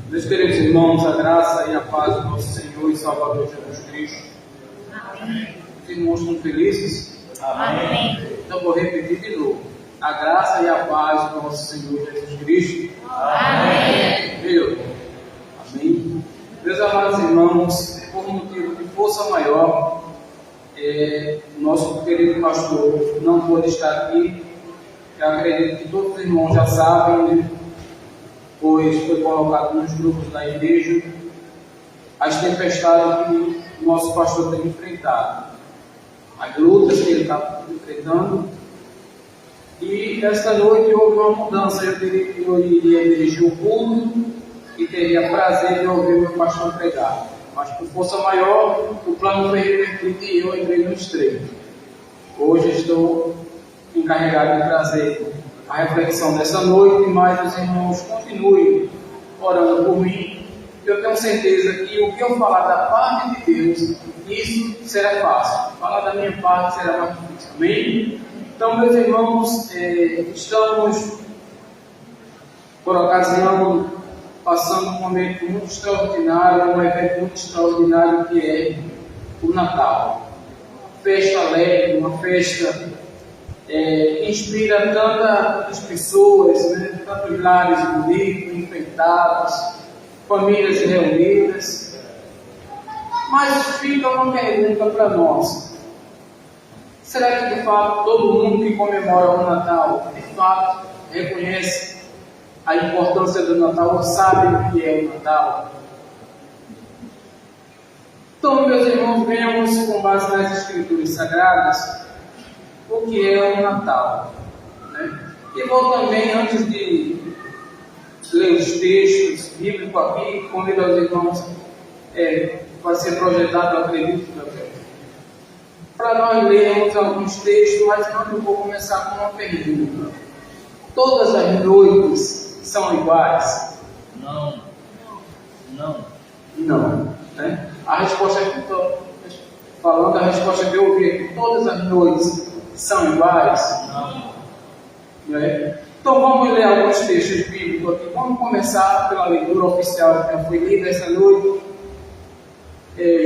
Meus queridos irmãos, a graça e a paz do nosso Senhor e Salvador Jesus Cristo. Amém. Os irmãos estão felizes? Amém. Então vou repetir de novo. A graça e a paz do nosso Senhor Jesus Cristo. Amém. Meu. Amém. Meus amados irmãos, por motivo de força maior, nosso querido pastor não pôde estar aqui. Eu acredito que todos os irmãos já sabem, né? Pois foi colocado nos grupos da igreja as tempestades que o nosso pastor tem enfrentado, as lutas que ele está enfrentando. E esta noite houve uma mudança. Eu iria dirigir o culto e teria prazer de ouvir o meu pastor pregar, mas por força maior o plano foi revertido e eu entrei no estreito. Hoje estou encarregado de trazer a reflexão dessa noite, mas os irmãos continuem orando por mim. Eu tenho certeza que o que eu falar da parte de Deus, isso será fácil. Falar da minha parte será mais difícil. Amém? Então, meus irmãos, estamos, por ocasião, passando um momento muito extraordinário, um evento muito extraordinário que é o Natal. Festa alegre, uma festa que inspira tantas pessoas, né? Tantos lares bonitos, enfeitados, famílias reunidas. Mas fica uma pergunta para nós: será que de fato todo mundo que comemora o Natal de fato reconhece a importância do Natal ou sabe o que é o Natal? Então, meus irmãos, vemos com base nas Escrituras Sagradas o que é o Natal, né? E vou também, antes de ler os textos bíblicos aqui, convido aos irmãos, vai ser projetado, eu acredito, para nós lermos alguns textos, mas antes eu vou começar com uma pergunta: todas as noites são iguais? Não. Não, né? A resposta que estou falando, a resposta que eu ouvi é que todas as noites são iguais? Não. Né? Então vamos ler alguns textos bíblicos aqui. Vamos começar pela leitura oficial que já foi lida essa noite,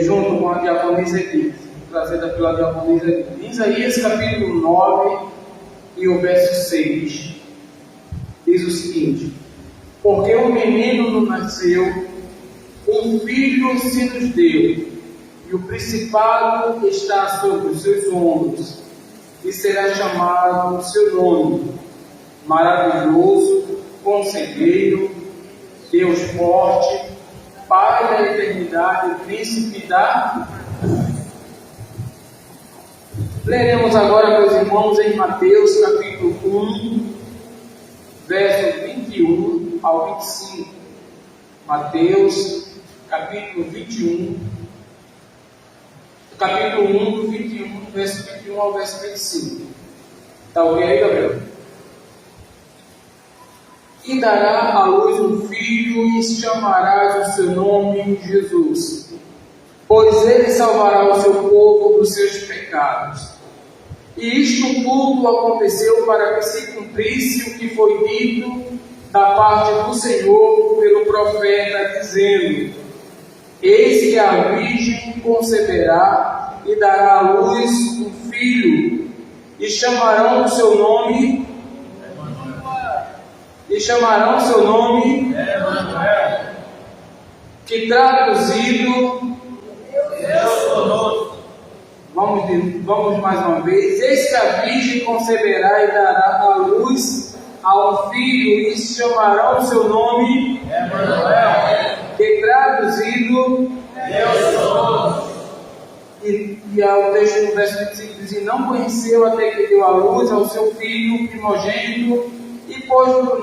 junto com a diaconisa Edith, trazida pela diaconisa Edith. Isaías capítulo 9 e o verso 6 diz o seguinte: porque um menino nos nasceu, um filho se nos deu, e o principado está sobre os seus ombros, e será chamado o seu nome, Maravilhoso, Conselheiro, Deus Forte, Pai da Eternidade, Príncipe da... Leremos agora, meus irmãos, em Mateus capítulo 1, verso 21 ao 25. Mateus capítulo 21, capítulo 1, do 21, verso 21 ao verso 25. Está ok aí, Gabriel? E dará à luz um filho, e chamarás o seu nome Jesus, pois ele salvará o seu povo dos seus pecados. E isto tudo aconteceu para que se cumprisse o que foi dito da parte do Senhor pelo profeta, dizendo: eis que a virgem conceberá e dará à luz um filho, e chamarão o seu nome Emanuel, que traduzido, Deus conosco. Vamos mais uma vez. Eis que a virgem conceberá e dará à luz a um filho, e chamarão o seu nome Emanuel, que traduzido, Deus conosco. e ao texto do verso 25 diz: e não conheceu até que deu à luz ao seu filho primogênito, e pôs por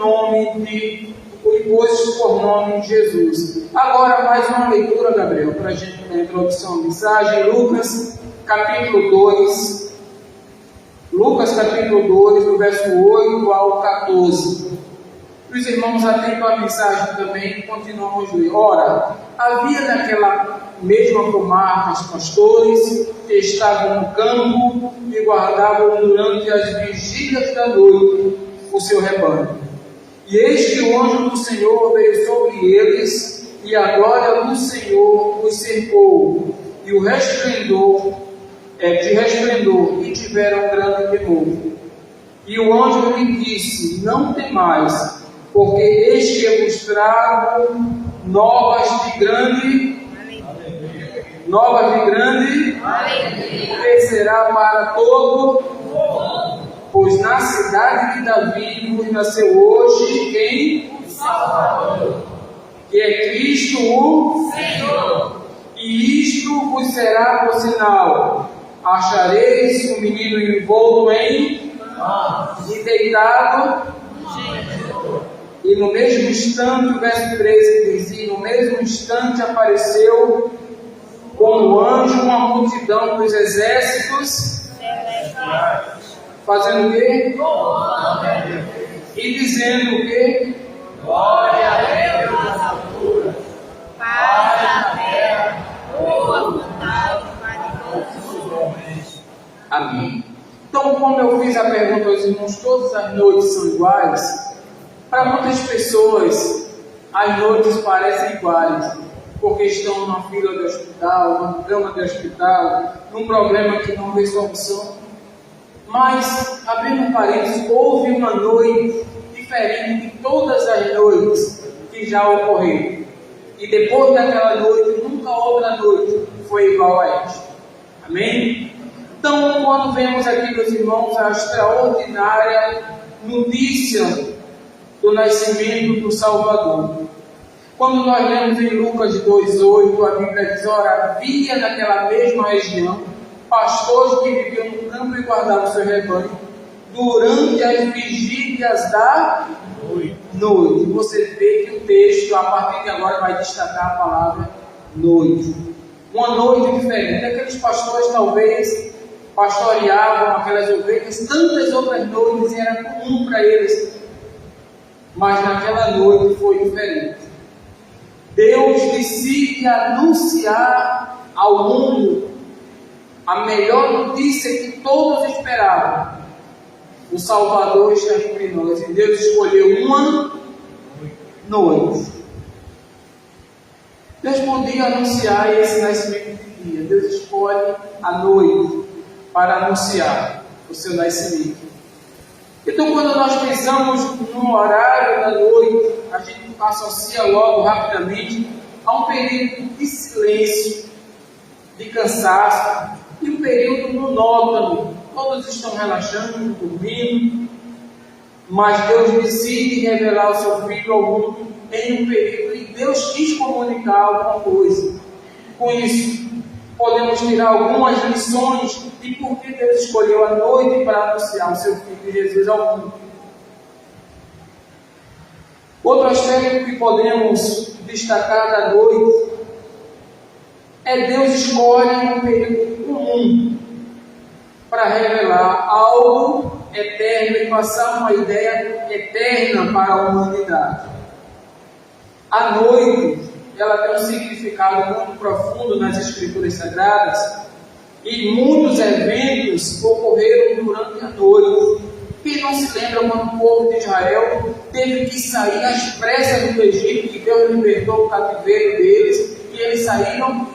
nome Jesus. Agora mais uma leitura, Gabriel, para a gente na introdução à mensagem. Lucas capítulo 2, do verso 8 ao 14. Os irmãos atentam à mensagem também, continuamos a ler. Ora, havia naquela mesma comarca os pastores que estavam no campo e guardavam durante as vigílias da noite o seu rebanho. E eis que o anjo do Senhor veio sobre eles, e a glória do Senhor os cercou, e o resplendor, e tiveram grande temor. E o anjo lhe disse: não temais, porque eis que vos trago novas de grande que será para todo, pois na cidade de Davi vos nasceu hoje quem? O Salvador, que é Cristo o Senhor. E isto vos será por sinal: achareis um menino envolto em e deitado. E no mesmo instante, o verso 13 diz: e no mesmo instante apareceu como anjo uma multidão dos exércitos, fazendo o quê? E dizendo o quê? Glória a Deus nas alturas, paz na terra, boa vontade para todos os homens. Amém. Então, como eu fiz a pergunta aos irmãos, todas as noites são iguais? Para muitas pessoas, as noites parecem iguais, porque estão numa fila de hospital, numa cama de hospital, num problema que não vê solução. Mas, abrindo um parênteses, houve uma noite diferente de todas as noites que já ocorreram. E depois daquela noite, nunca outra noite foi igual a esta. Amém? Então, quando vemos aqui, meus irmãos, a extraordinária notícia do nascimento do Salvador. Quando nós lemos em Lucas 2,8, a Bíblia diz: ora, havia naquela mesma região pastores que viviam no campo e guardavam seu rebanho durante as vigílias da noite. Você vê que o texto, a partir de agora, vai destacar a palavra noite. Uma noite diferente. Aqueles pastores talvez pastoreavam aquelas ovelhas, tantas outras noites era comum para eles. Mas naquela noite foi diferente. Deus decide anunciar ao mundo a melhor notícia que todos esperavam: o Salvador está entre nós. E Deus escolheu uma noite. Deus podia anunciar esse nascimento de dia. Deus escolhe a noite para anunciar o seu nascimento. Então, quando nós pensamos no horário da noite, a gente associa logo rapidamente a um período de silêncio, de cansaço, e um período monótono. Todos estão relaxando, dormindo, mas Deus decide revelar o seu Filho ao mundo em um período, e Deus quis comunicar alguma coisa. Com isso, podemos tirar algumas lições de por que Deus escolheu a noite para anunciar o seu Filho Jesus ao mundo. Outro aspecto que podemos destacar da noite é Deus escolhe um período comum para revelar algo eterno e passar uma ideia eterna para a humanidade. A noite, ela tem um significado muito profundo nas Escrituras Sagradas, e muitos eventos ocorreram durante a noite. Quem não se lembra quando o povo de Israel teve que sair às pressas do Egito, que Deus libertou o cativeiro deles, e eles saíram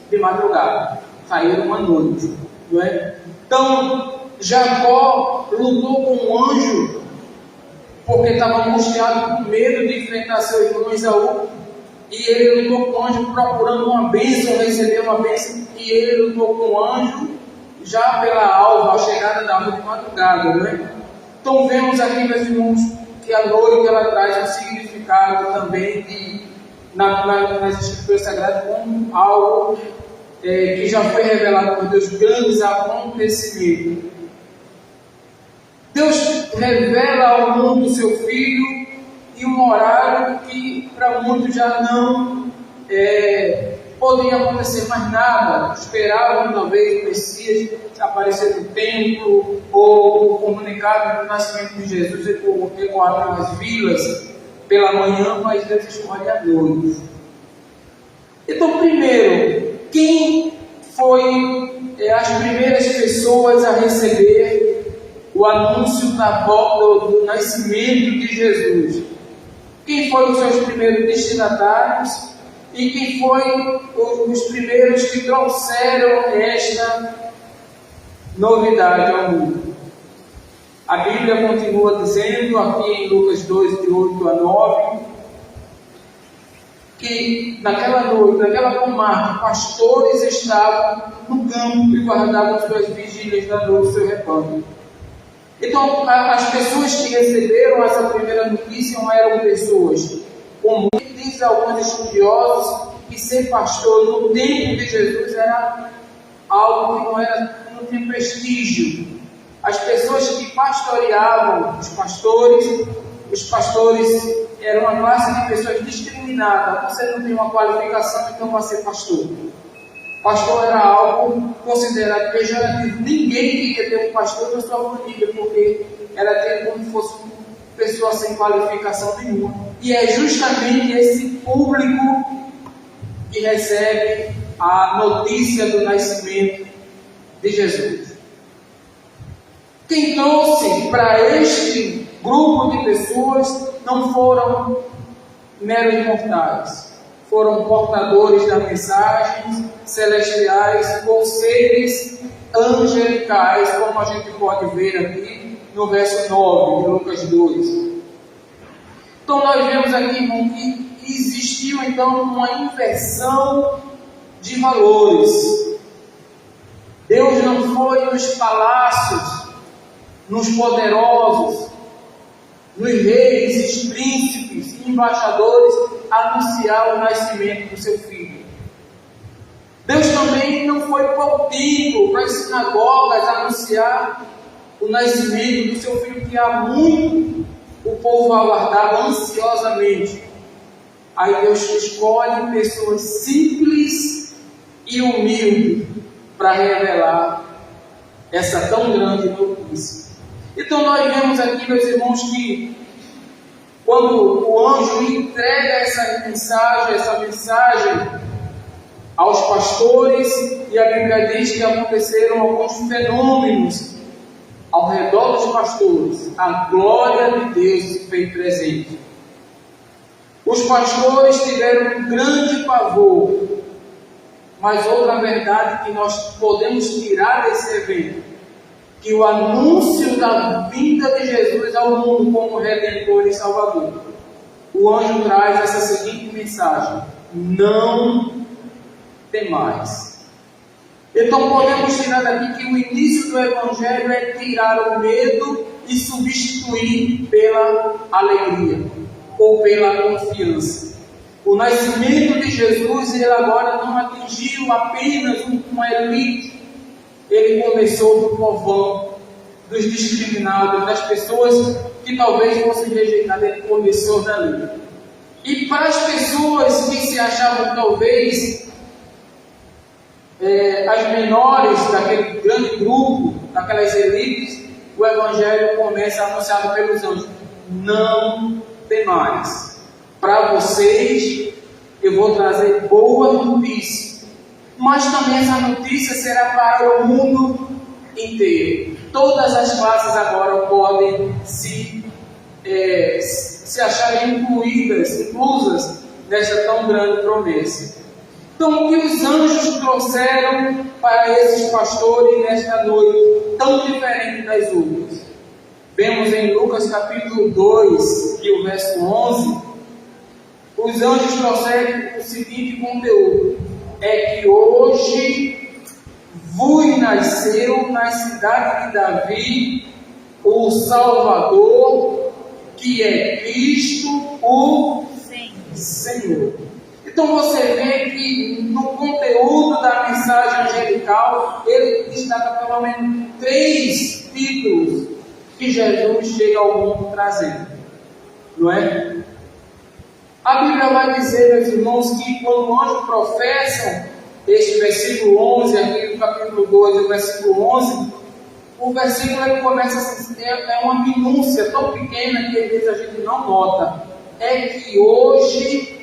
de madrugada, saíram uma noite, não é? Então, Jacó lutou com um anjo, porque estava angustiado com medo de enfrentar seu irmão Esaú, e ele lutou com o anjo procurando uma bênção, recebeu uma bênção, e ele lutou com o anjo já pela alva, a chegada da alva de madrugada, não é? Então vemos aqui, meus irmãos, que a noite ela traz um significado também nas Escrituras Sagradas como algo que já foi revelado por Deus, grandes acontecimentos. Deus revela ao mundo o seu Filho em um horário que para muitos já não poderia acontecer mais nada. Esperavam talvez o Messias aparecer no templo, ou o comunicado do nascimento de Jesus ecoar pelas vilas pela manhã, mas Deus escolhe à noite. Então, primeiro, quem foi as primeiras pessoas a receber o anúncio da volta do nascimento de Jesus? quem foram os seus primeiros destinatários e quem foi os primeiros que trouxeram esta novidade ao mundo. A Bíblia continua dizendo, aqui em Lucas 2, de 8 a 9, que naquela noite, naquela comarca, pastores estavam no campo e guardavam suas vigílias da noite, o seu rebanho. Então, as pessoas que receberam essa primeira notícia não eram pessoas comuns. Diz alguns estudiosos que ser pastor no tempo de Jesus era algo que não tinha prestígio. As pessoas que pastoreavam, os pastores eram uma classe de pessoas discriminada. Você não tem uma qualificação, então vai ser pastor. Pastor era algo considerado pejorativo. Ninguém queria ter um pastor na sua família, porque era tido como se fosse uma pessoa sem qualificação nenhuma. E é justamente esse público que recebe a notícia do nascimento de Jesus. Quem trouxe para este grupo de pessoas não foram meros mortais. Foram portadores da mensagem, celestiais ou seres angelicais, como a gente pode ver aqui no verso 9 de Lucas 2. Então nós vemos aqui, irmão, que existiu então uma inversão de valores. Deus não foi nos palácios, nos poderosos, nos reis, príncipes, embaixadores, anunciar o nascimento do seu filho. Deus também não foi para o templo, para as sinagogas, anunciar o nascimento do seu filho, que há muito o povo aguardava ansiosamente. Aí Deus escolhe pessoas simples e humildes para revelar essa tão grande notícia. Então nós vemos aqui, meus irmãos, que quando o anjo entrega essa mensagem aos pastores, e a Bíblia diz que aconteceram alguns fenômenos ao redor dos pastores, a glória de Deus se fez presente. Os pastores tiveram um grande pavor, mas outra verdade que nós podemos tirar desse evento, que o anúncio da vinda de Jesus ao mundo como Redentor e Salvador. O anjo traz essa seguinte mensagem: não temais. Então podemos tirar daqui que o início do Evangelho é tirar o medo e substituir pela alegria ou pela confiança. O nascimento de Jesus, ele agora não atingiu apenas uma elite. Ele começou do povão, dos discriminados, das pessoas que talvez fossem rejeitadas. Ele começou dali. E para as pessoas que se achavam talvez as menores daquele grande grupo, daquelas elites, o Evangelho começa anunciado pelos anjos: não temais. Para vocês eu vou trazer boa notícia. Mas também essa notícia será para o mundo inteiro. Todas as classes agora podem se acharem inclusas nessa tão grande promessa. Então, o que os anjos trouxeram para esses pastores nesta noite, tão diferente das outras? Vemos em Lucas capítulo 2, e o verso 11, os anjos trouxeram o seguinte conteúdo: é que hoje vos nasceu na cidade de Davi o Salvador, que é Cristo o Senhor. Então você vê que no conteúdo da mensagem angelical, ele destaca pelo menos 3 títulos que Jesus chega ao mundo trazendo, não é? A Bíblia vai dizer, meus irmãos, que quando o anjo professa este versículo 11, aqui no capítulo 2, o versículo 11, o versículo ele começa assim, é uma minúcia tão pequena que às vezes a gente não nota. É que hoje,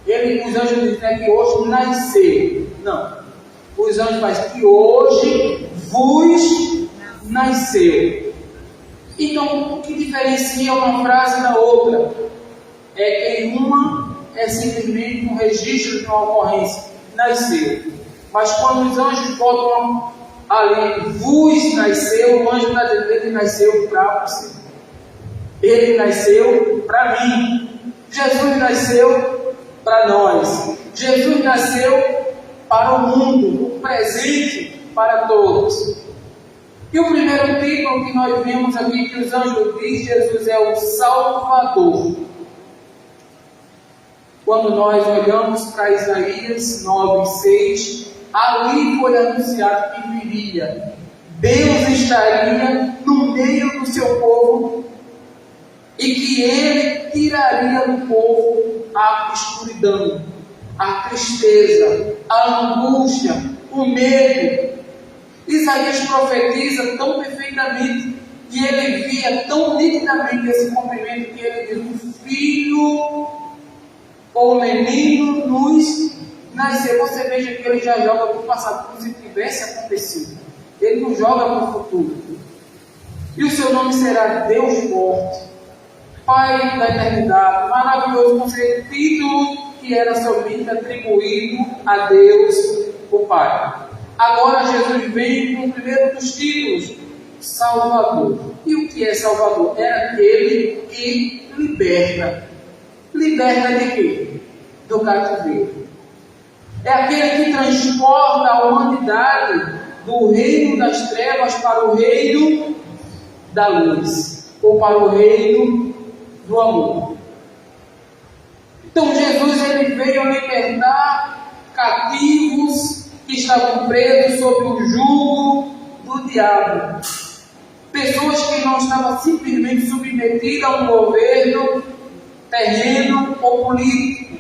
os anjos dizem que hoje nasceu. Não. Os anjos fazem que hoje vos nasceu. Então, o que diferencia uma frase da outra? é que uma é simplesmente um registro de uma ocorrência, nasceu. Mas quando os anjos botam ali, vos nasceu, o anjo está dizendo, ele nasceu para você. Ele nasceu para mim. Jesus nasceu para nós. Jesus nasceu para o mundo, um presente para todos. E o primeiro título que nós vimos aqui, que os anjos dizem, Jesus é o Salvador. Quando nós olhamos para Isaías 9:6, ali foi anunciado que viria. Deus estaria no meio do seu povo e que Ele tiraria do povo a escuridão, a tristeza, a angústia, o medo. Isaías profetiza tão perfeitamente que ele via tão nitidamente esse cumprimento que ele diz: o filho ou o menino nos nasceu. Você veja que ele já joga para o passado como se tivesse acontecido. Ele não joga para o futuro. E o seu nome será Deus Forte, Pai da Eternidade, maravilhoso conselho, título que era somente atribuído a Deus, o Pai. Agora Jesus vem com o primeiro dos títulos, Salvador. E o que é Salvador? É aquele que liberta. Liberta de quê? Do cativeiro. É aquele que transporta a humanidade do reino das trevas para o reino da luz, ou para o reino do amor. Então Jesus ele veio libertar cativos que estavam presos sob o jugo do diabo. Pessoas que não estavam simplesmente submetidas a um governo terreno ou político.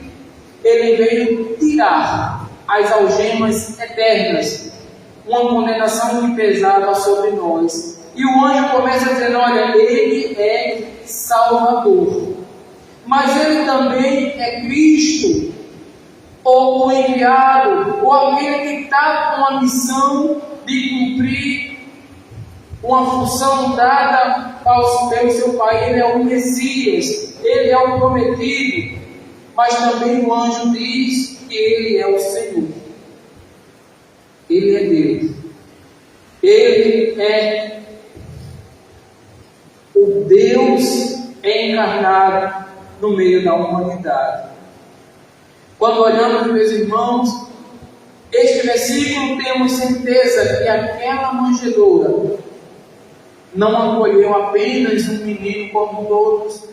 Ele veio tirar as algemas eternas, uma condenação que pesava sobre nós. E o anjo começa dizendo: olha, ele é Salvador, mas ele também é Cristo, ou o enviado, ou aquele que está com a missão de cumprir uma função dada pelo seu Pai. Ele é o Messias, ele é o prometido. Mas também o anjo diz que ele é o Senhor, ele é Deus, ele é o Deus encarnado no meio da humanidade. Quando olhamos, meus irmãos, este versículo, temos certeza que aquela manjedoura não acolheu apenas um menino como todos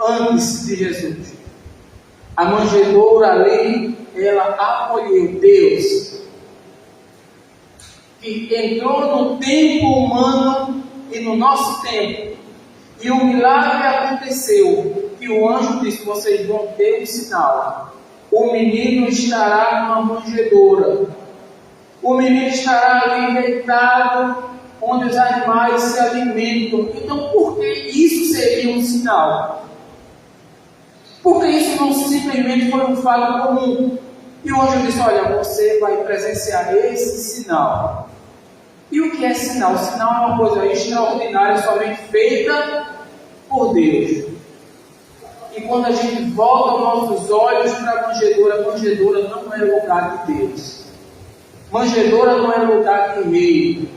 antes de Jesus. A manjedoura ali, ela acolheu Deus, que entrou no tempo humano e no nosso tempo. E o milagre aconteceu, que o anjo disse: vocês vão ter um sinal. O menino estará numa manjedoura. O menino estará ali deitado, onde os animais se alimentam. Então, por que isso seria um sinal? Porque isso não simplesmente foi um fato comum. E o anjo disse: olha, você vai presenciar esse sinal. E o que é sinal? O sinal é uma coisa extraordinária, somente feita por Deus. E quando a gente volta os nossos olhos para a manjedoura não é lugar de Deus. Manjedoura não é lugar de rei.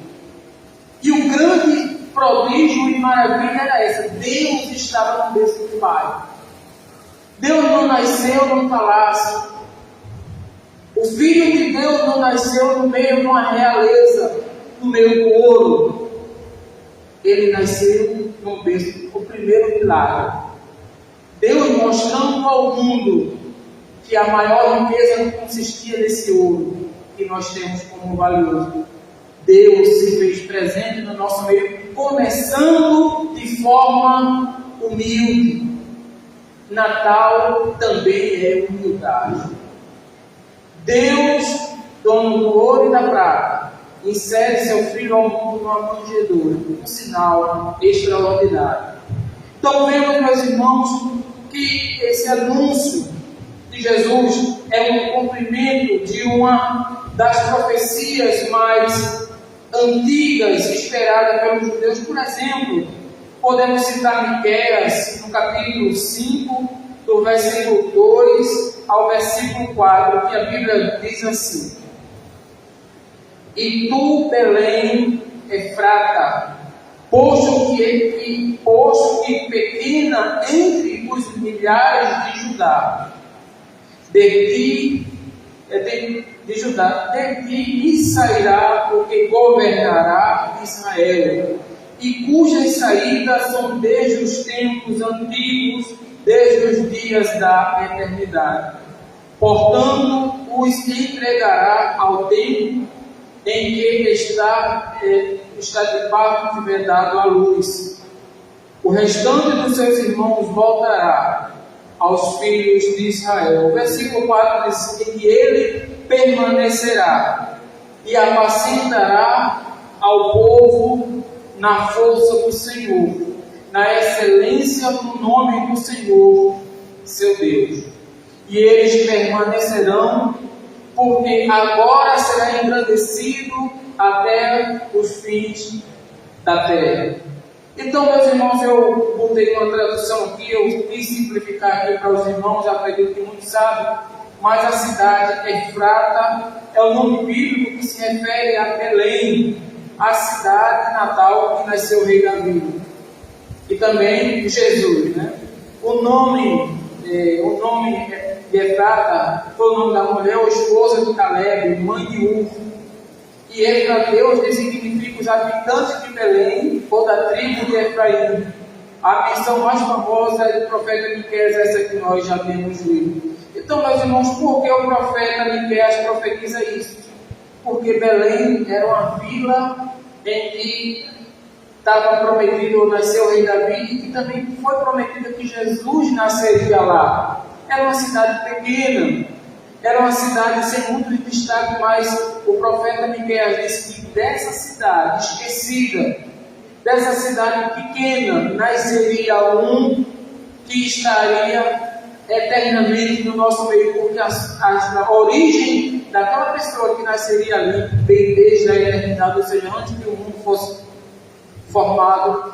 E o grande prodígio e maravilha era essa: Deus estava no berço do Pai. Deus não nasceu num palácio. O Filho de Deus não nasceu no meio de uma realeza, no meio do ouro. Ele nasceu no berço, o primeiro milagre. Deus mostrando ao mundo que a maior riqueza não consistia nesse ouro que nós temos como valioso. Deus se fez presente no nosso meio, começando de forma humilde. Natal também é humildade. Deus, dono do ouro e da prata, insere seu filho ao mundo numa manjedoura, um sinal extraordinário. Então vemos, meus irmãos, que esse anúncio de Jesus é um cumprimento de uma das profecias mais antigas esperadas pelos judeus. Por exemplo, podemos citar Miqueias, no capítulo 5, do versículo 2 ao versículo 4, que a Bíblia diz assim: E tu, Belém, Efrata, posto que pequena entre os milhares de Judá, de ti me sairá o que governará Israel, e cujas saídas são desde os tempos antigos, desde os dias da eternidade. Portanto, os entregará ao tempo em que está de parto tiver dado à luz. O restante dos seus irmãos voltará aos filhos de Israel. O versículo 4 diz que ele permanecerá e apacentará ao povo na força do Senhor, na excelência do nome do Senhor, seu Deus. E eles permanecerão, porque agora será engrandecido até os fins da terra. Então, meus irmãos, eu botei uma tradução aqui, eu quis simplificar aqui para os irmãos, acredito que muitos sabem, mas a cidade Efrata é o nome bíblico que se refere a Belém, a cidade natal que nasceu o rei Davi. E também Jesus, né? O nome de Efrata foi o nome da mulher, ou esposa de Caleb, mãe de Ur. E Efrateus significa os habitantes de Belém, ou da tribo de Efraim. A menção mais famosa é do profeta Miqueias, essa que nós já temos lido. Então, meus irmãos, por que o profeta Miqueias profetiza isso? Porque Belém era uma vila em que estava prometido, nasceu o rei Davi, e também foi prometido que Jesus nasceria lá. Era uma cidade pequena, era uma cidade sem muito destaque, mas o profeta Miqueias disse que dessa cidade esquecida, dessa cidade pequena, nasceria um que estaria eternamente no nosso meio, porque a origem daquela pessoa que nasceria ali vem desde a eternidade, ou seja, antes que o mundo fosse formado,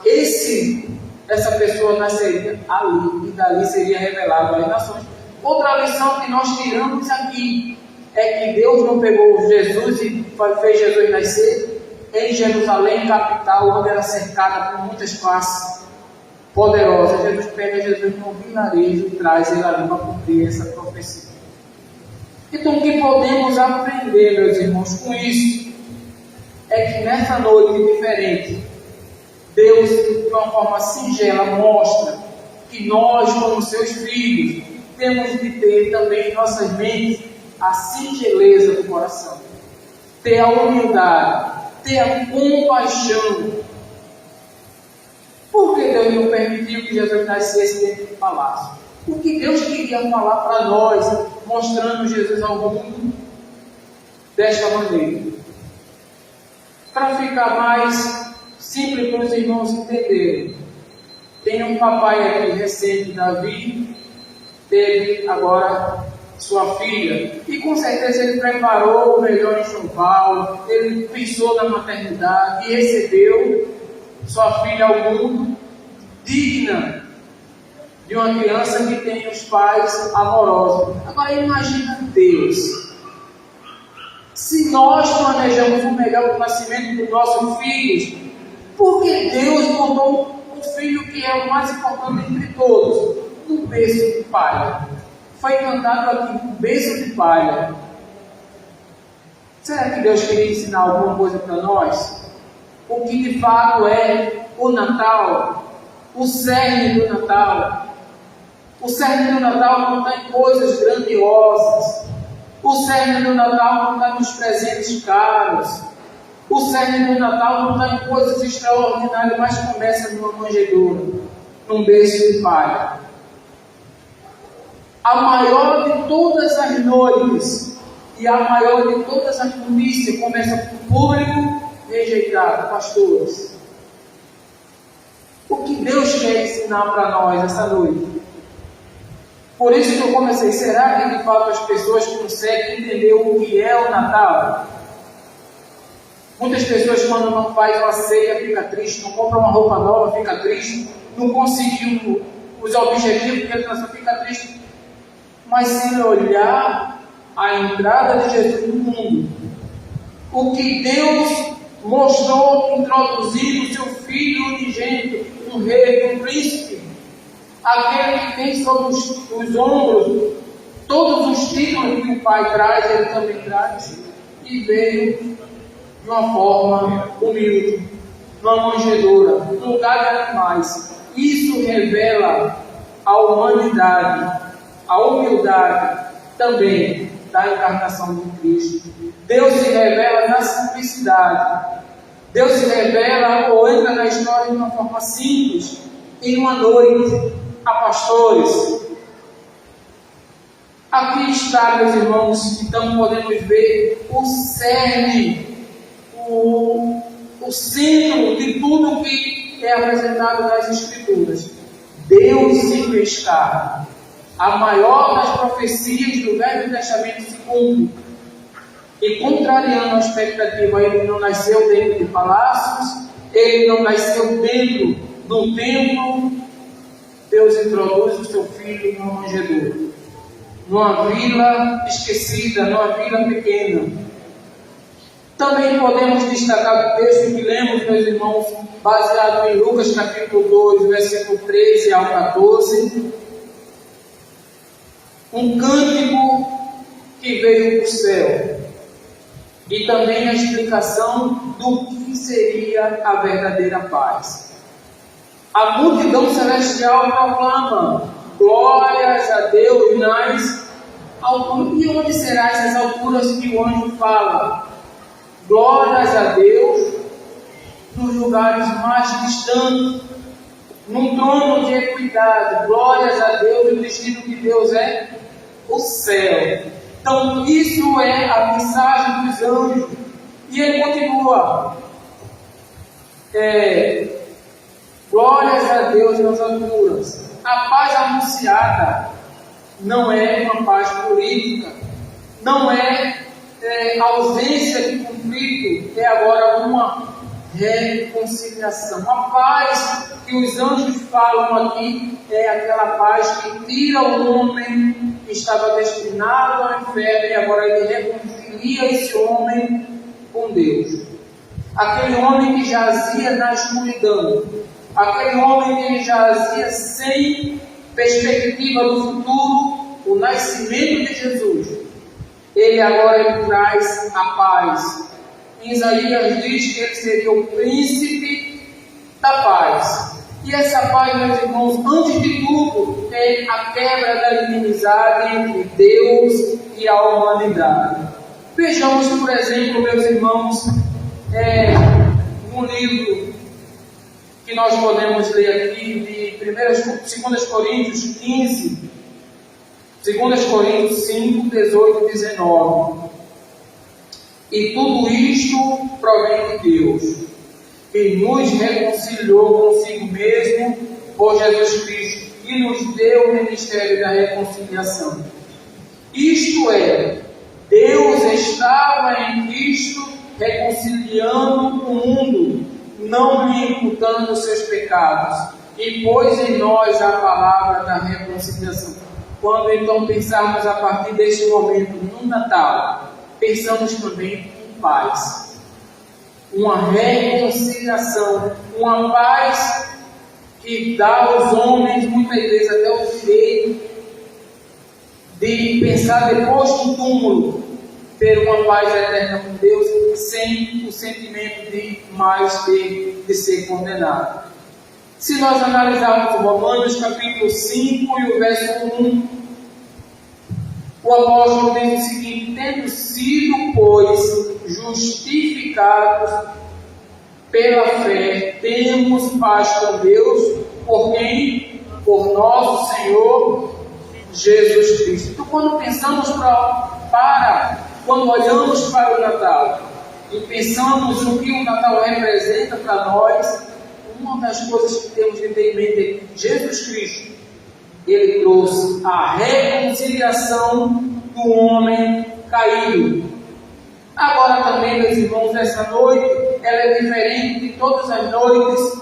essa pessoa nasceria ali, e dali seria revelado às nações. Outra lição que nós tiramos aqui é que Deus não pegou Jesus e fez Jesus nascer em Jerusalém, capital, onde era cercada por muitas classes poderosas. Jesus pega Jesus num vilarejo e traz ele ali para cumprir essa profecia. Então, o que podemos aprender, meus irmãos, com isso é que nessa noite diferente, Deus, de uma forma singela, mostra que nós, como seus filhos, temos de ter também em nossas mentes a singeleza do coração, ter a humildade, ter a compaixão. Por que Deus não permitiu que Jesus nascesse dentro do palácio? Porque Deus queria falar para nós, mostrando Jesus ao mundo desta maneira. Para ficar mais simples para os irmãos entenderem, tem um papai aqui recente, Davi, teve agora sua filha, e com certeza ele preparou o melhor enxoval, ele pensou na maternidade e recebeu sua filha ao mundo digna de uma criança que tem os pais amorosos. Agora imagina Deus, se nós planejamos o melhor para o nascimento dos nossos filhos, porque Deus botou o filho que é o mais importante entre todos no berço de palha. Foi cantado aqui no berço de palha. Será que Deus queria ensinar alguma coisa para nós? O que de fato é o Natal, o cerne do Natal. O cerne do Natal não está em coisas grandiosas. O cerne do Natal não está nos presentes caros. O cerne do Natal não está em coisas extraordinárias, mas começa numa manjedoura, num berço de palha. A maior de todas as noites e a maior de todas as polícias começa com o público rejeitado, pastores. O que Deus quer ensinar para nós essa noite? Por isso que eu comecei, será que de fato as pessoas conseguem entender o que é o Natal? Muitas pessoas, quando não faz uma ceia, fica triste, não compra uma roupa nova, fica triste, não conseguiu os objetivos que ele traçou, fica triste. Mas se ele olhar a entrada de Jesus no mundo, o que Deus mostrou introduzindo o seu filho unigênito, um rei, um príncipe, aquele que tem sobre os ombros todos os títulos que o Pai traz, ele também traz, e veio de uma forma humilde, numa manjedoura, num lugar de animais. Isso revela a humanidade, a humildade também da encarnação de Cristo. Deus se revela na simplicidade. Deus se revela ou entra na história de uma forma simples, em uma noite, a pastores. Aqui está, meus irmãos, então podemos ver o cerne, o centro de tudo que é apresentado nas Escrituras. Deus se fez carne. A maior das profecias do Velho Testamento se cumpre. E contrariando a expectativa, ele não nasceu dentro de palácios, ele não nasceu dentro de um templo. Deus introduz o seu filho numa manjedoura, numa vila esquecida, numa vila pequena. Também podemos destacar o texto que lemos, meus irmãos, baseado em Lucas capítulo 2, versículo 13 ao 14. Um cântico que veio do céu. E também a explicação do que seria a verdadeira paz. A multidão celestial proclama: glórias a Deus nas alturas. E onde será essas alturas que o anjo fala? Glórias a Deus nos lugares mais distantes, num trono de equidade. Glórias a Deus, o destino de Deus é o céu. Então, isso é a mensagem dos anjos. E ele continua: glórias a Deus nas alturas. A paz anunciada não é uma paz política, não é ausência de conflito, é agora uma reconciliação. A paz que os anjos falam aqui é aquela paz que tira o homem que estava destinado ao inferno e agora ele reconcilia esse homem com Deus. Aquele homem que jazia na escuridão, aquele homem que jazia sem perspectiva do futuro, o nascimento de Jesus, ele agora traz a paz. Em Isaías diz que ele seria o príncipe da paz. E essa paz, meus irmãos, antes de tudo, é a quebra da inimizade entre Deus e a humanidade. Vejamos, por exemplo, meus irmãos, um livro que nós podemos ler aqui, de 2 Coríntios 15, 2 Coríntios 5, 18 e 19. E tudo isto provém de Deus, que nos reconciliou consigo mesmo por Jesus Cristo e nos deu o ministério da reconciliação. Isto é, Deus estava em Cristo reconciliando o mundo, não lhe imputando os seus pecados, e pôs em nós a palavra da reconciliação. Quando então pensarmos a partir deste momento no Natal, pensamos também em paz, uma reconciliação, uma paz que dá aos homens, muitas vezes até o direito de pensar depois do túmulo, ter uma paz eterna com Deus, sem o sentimento de mais ter de ser condenado. Se nós analisarmos Romanos capítulo 5 e o verso 1, o apóstolo diz o seguinte: tendo sido, pois, justificados pela fé, temos paz com Deus, por quem? Por nosso Senhor Jesus Cristo. Então, quando pensamos quando olhamos para o Natal e pensamos no que o Natal representa para nós, uma das coisas que temos de ter em mente é que Jesus Cristo, ele trouxe a reconciliação do homem caído. Agora também, meus irmãos, essa noite, ela é diferente de todas as noites,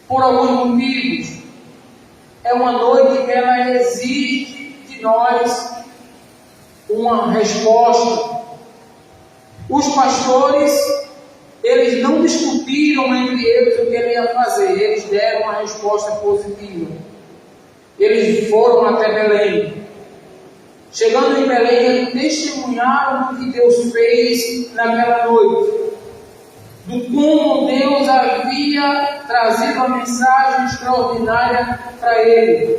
por alguns motivos. é uma noite que ela exige de nós uma resposta. Os pastores, eles não discutiram entre eles o que ele ia fazer, eles deram uma resposta positiva. Eles foram até Belém. Chegando em Belém, eles testemunharam o que Deus fez naquela noite, do como Deus havia trazido uma mensagem extraordinária para ele.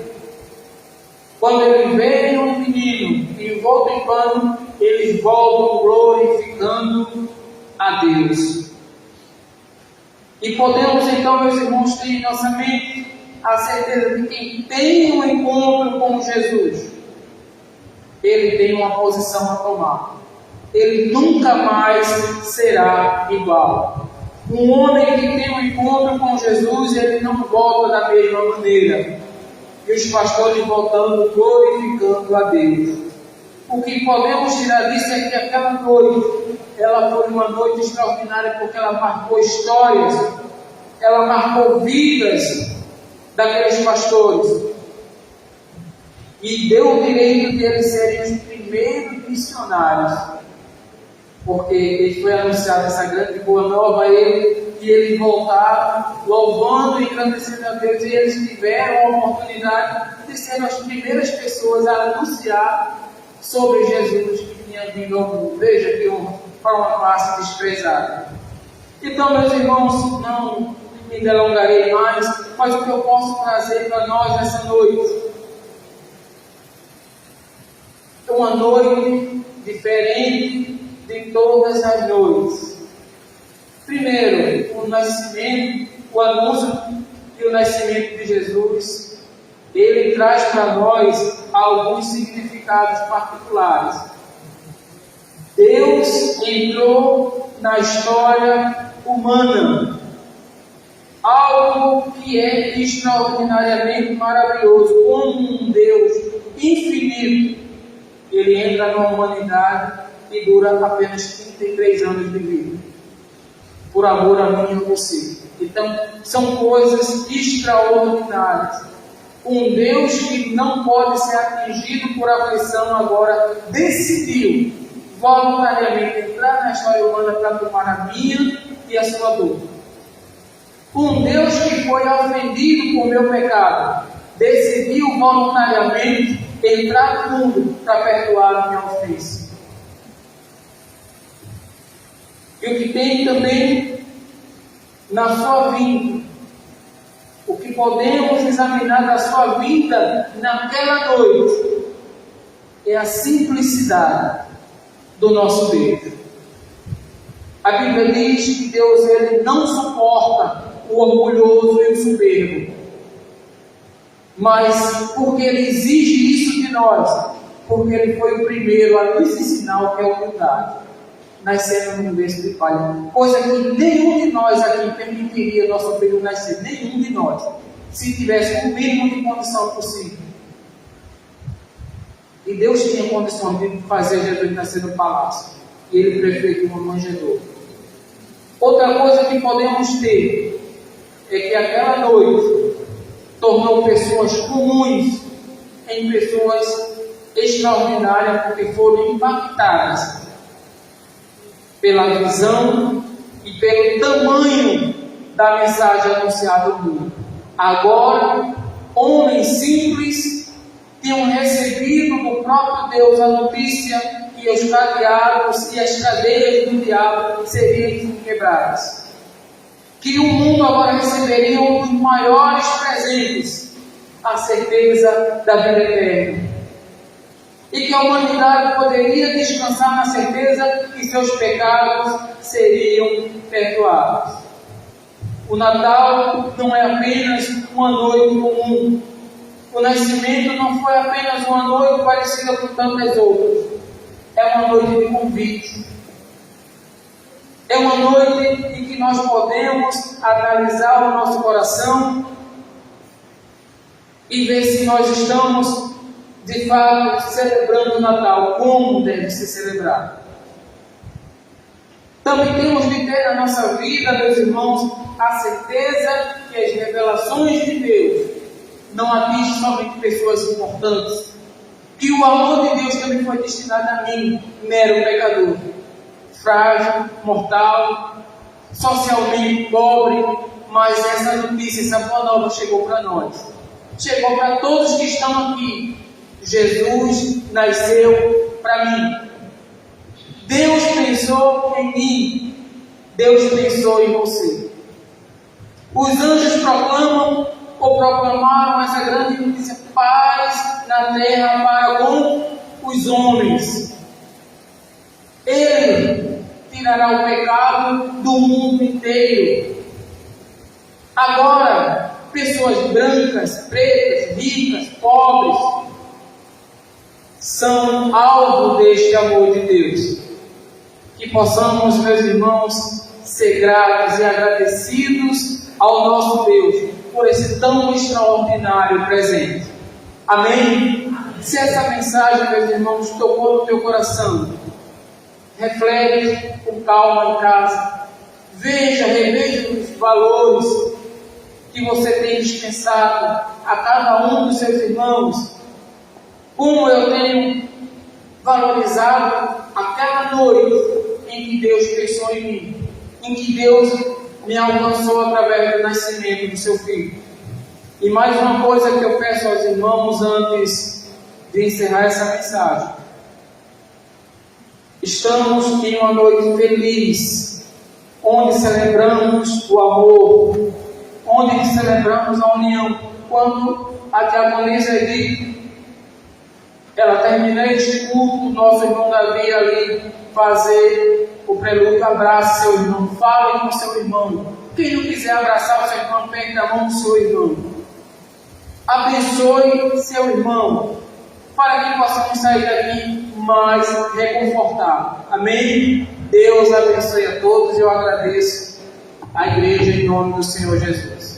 Quando ele vê um menino envolto em pano, eles voltam glorificando a Deus. E podemos então, meus irmãos, ter em nossa mente a certeza de que quem tem um encontro com Jesus, ele tem uma posição a tomar. Ele nunca mais será igual. Um homem que tem um encontro com Jesus, ele não volta da mesma maneira. E os pastores voltando, glorificando a Deus. O que podemos tirar disso é que aquela noite, ela foi uma noite extraordinária, porque ela marcou histórias, ela marcou vidas daqueles pastores. E deu o direito de eles serem os primeiros missionários, porque ele foi anunciado essa grande boa nova a ele, e eles voltaram louvando e agradecendo a Deus, e eles tiveram a oportunidade de ser as primeiras pessoas a anunciar sobre Jesus que tinha vindo ao mundo. Veja que para uma classe desprezada. Então, meus irmãos, não me delongarei mais, mas o que eu posso trazer para nós nessa noite? Uma noite diferente de todas as noites. Primeiro, o nascimento, o anúncio e o nascimento de Jesus, ele traz para nós alguns significados particulares. Deus entrou na história humana, algo que é extraordinariamente maravilhoso, como um Deus infinito. Ele entra na humanidade e dura apenas 33 anos de vida, por amor a mim e a você. Então, são coisas extraordinárias. Um Deus que não pode ser atingido por aflição agora decidiu voluntariamente entrar na história humana para tomar a minha e a sua dor. Um Deus que foi ofendido por meu pecado decidiu voluntariamente entrar no mundo para perdoar a minha ofensa. E o que tem também na sua vida, o que podemos examinar da sua vida naquela noite, é a simplicidade do nosso Deus. A Bíblia diz que Deus ele não suporta o orgulhoso e o soberbo, mas porque Ele exige isso de nós, porque Ele foi o primeiro a nos ensinar o que é humildade, nascendo no berço de pai, coisa que nenhum de nós aqui permitiria nosso filho nascer, nenhum de nós, se tivesse o mínimo de condição possível. E Deus tinha condição de fazer Jesus nascer no palácio, e Ele preferiu uma manjedoura. Outra coisa que podemos ter é que aquela noite tornou pessoas comuns em pessoas extraordinárias, porque foram impactadas pela visão e pelo tamanho da mensagem anunciada ao mundo. Agora, homens simples tinham recebido do próprio Deus a notícia que os cadeados e as cadeias do diabo seriam quebradas. Que o mundo agora receberia um dos maiores presentes, a certeza da vida eterna. E que a humanidade poderia descansar na certeza que seus pecados seriam perdoados. O Natal não é apenas uma noite comum. O nascimento não foi apenas uma noite parecida com tantas outras. É uma noite de convite. É uma noite em que nós podemos analisar o nosso coração e ver se nós estamos, de fato, celebrando o Natal como deve ser celebrado. Também temos de ter na nossa vida, meus irmãos, a certeza que as revelações de Deus não atinge somente pessoas importantes. Que o amor de Deus também foi destinado a mim, mero pecador, frágil, mortal, socialmente pobre, mas essa notícia, essa boa nova chegou para nós. Chegou para todos que estão aqui. Jesus nasceu para mim. Deus pensou em mim. Deus pensou em você. Os anjos proclamaram essa grande notícia: paz na terra para com os homens. Ele tirará o pecado do mundo inteiro. Agora, pessoas brancas, pretas, ricas, pobres, são alvo deste amor de Deus. Que possamos, meus irmãos, ser gratos e agradecidos ao nosso Deus por esse tão extraordinário presente. Amém? Se essa mensagem, meus irmãos, tocou no teu coração, reflete com calma em casa. Reveja os valores que você tem dispensado a cada um dos seus irmãos. Como eu tenho valorizado aquela noite em que Deus pensou em mim, em que Deus me alcançou através do nascimento do seu filho. E mais uma coisa que eu peço aos irmãos antes de encerrar essa mensagem. Estamos em uma noite feliz, onde celebramos o amor, onde celebramos a união. Quando a diaconisa Edith, ela termina este culto, nosso irmão Davi ali fazer o prelúdio, abraça seu irmão, fale com seu irmão. Quem não quiser abraçar o seu irmão, pegue a mão do seu irmão. Abençoe seu irmão, para que possamos sair daqui mais reconfortados. Amém? Deus abençoe a todos e eu agradeço a igreja em nome do Senhor Jesus.